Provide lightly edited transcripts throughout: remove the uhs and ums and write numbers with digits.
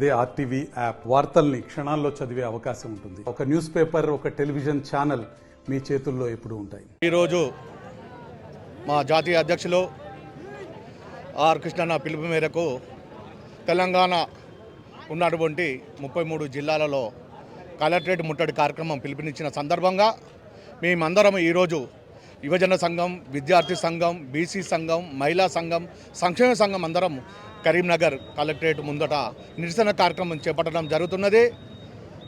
అదే RTV app వార్తల్ని క్షణాల్లో చదివే అవకాశం ఉంటుంది. ఒక న్యూస్ పేపర్, ఒక టెలివిజన్ ఛానల్ మీ చేతుల్లో ఎప్పుడూ ఉంటాయి. ఈరోజు మా జాతీయ అధ్యక్షులు ఆర్ కృష్ణన్న పిలుపు మేరకు తెలంగాణ ఉన్నటువంటి 33 జిల్లాలలో కలెక్టరేట్ ముట్టడి కార్యక్రమం పిలుపునిచ్చిన సందర్భంగా మేమందరం ఈరోజు యువజన సంఘం, విద్యార్థి సంఘం, బీసీ సంఘం, మహిళా సంఘం, సంక్షేమ సంఘం అందరం కరీంనగర్ కలెక్టరేట్ ముందట నిరసన కార్యక్రమం చేపట్టడం జరుగుతున్నది.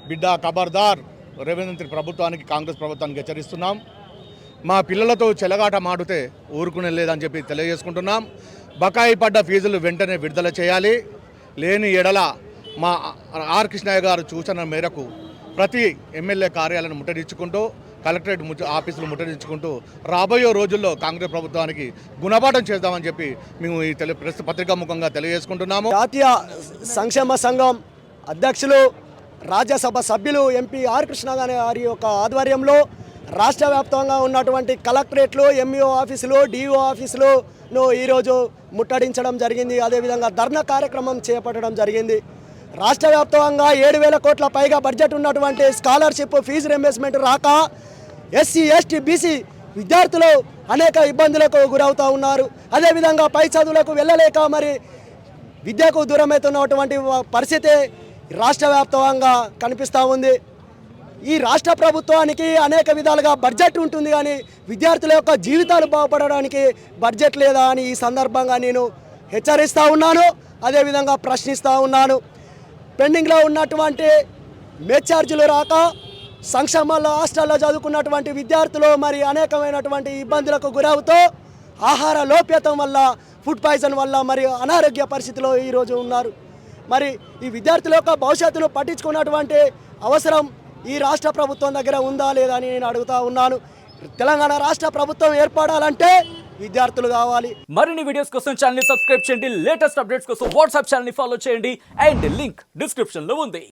బిడ్డ ఖబర్దార్, రేవంత్ ప్రభుత్వానికి, కాంగ్రెస్ ప్రభుత్వానికి హెచ్చరిస్తున్నాం. మా పిల్లలతో చెలగాట మాడితే ఊరుకునే లేదని చెప్పి తెలియజేసుకుంటున్నాం. బకాయి పడ్డ ఫీజులు వెంటనే విడుదల చేయాలి. లేని ఎడల మా ఆర్ కృష్ణయ్య గారు సూచన మేరకు ప్రతి ఎమ్మెల్యే కార్యాలయాలను ముట్టడించుకుంటూ, కలెక్టరేట్ ఆఫీసులు ముట్టడించుకుంటూ రాబోయే రోజుల్లో కాంగ్రెస్ ప్రభుత్వానికి గుణపాఠం చేద్దామని చెప్పి మేము ఈ ప్రెస్ పత్రికా ముఖంగా తెలియజేసుకుంటున్నాము. జాతీయ సంక్షేమ సంఘం అధ్యక్షులు, రాజ్యసభ సభ్యులు ఎంపీ ఆర్ కృష్ణ గారి యొక్క ఆధ్వర్యంలో రాష్ట్ర వ్యాప్తంగా ఉన్నటువంటి కలెక్టరేట్లు, ఎంఈఓ ఆఫీసులు, డిఓ ఆఫీసులను ఈరోజు ముట్టడించడం జరిగింది. అదేవిధంగా ధర్నా కార్యక్రమం చేపట్టడం జరిగింది. రాష్ట్ర వ్యాప్తంగా 7,000 కోట్ల పైగా బడ్జెట్ ఉన్నటువంటి స్కాలర్షిప్ ఫీజు రింబర్స్మెంట్ రాక ఎస్సీ, ఎస్టీ, బీసీ విద్యార్థులు అనేక ఇబ్బందులకు గురవుతూ ఉన్నారు. అదేవిధంగా పై చదువులకు వెళ్ళలేక మరి విద్యకు దూరమవుతున్నటువంటి పరిస్థితి రాష్ట్ర వ్యాప్తంగా కనిపిస్తూ ఉంది. ఈ రాష్ట్ర ప్రభుత్వానికి అనేక విధాలుగా బడ్జెట్ ఉంటుంది, కానీ విద్యార్థుల యొక్క జీవితాలు బాగుపడడానికి బడ్జెట్ లేదా అని ఈ సందర్భంగా నేను హెచ్చరిస్తూ ఉన్నాను. అదేవిధంగా ప్రశ్నిస్తూ ఉన్నాను. పెండింగ్లో ఉన్నటువంటి మెస్ ఛార్జీలు రాక సంక్షేమాల్లో హాస్టల్లో చదువుకున్నటువంటి విద్యార్థులు మరి అనేకమైనటువంటి ఇబ్బందులకు గురవుతూ ఆహార లోప్యతం వల్ల, ఫుడ్ పాయిజన్ వల్ల మరి అనారోగ్య పరిస్థితిలో ఈరోజు ఉన్నారు. మరి ఈ విద్యార్థుల యొక్క భవిష్యత్తును పట్టించుకున్నటువంటి అవసరం ఈ రాష్ట్ర ప్రభుత్వం దగ్గర ఉందా లేదా అని నేను అడుగుతా ఉన్నాను. తెలంగాణ రాష్ట్ర ప్రభుత్వం ఏర్పడాలంటే విద్యార్థులు కావాలి. మరిన్ని వీడియోస్ కోసం ఛానల్ ని సబ్స్క్రైబ్ చేయండి. లేటెస్ట్ అప్డేట్స్ కోసం వాట్సాప్ ఛానల్ ని ఫాలో చేయండి. అండ్ లింక్ డిస్క్రిప్షన్ లో ఉంది.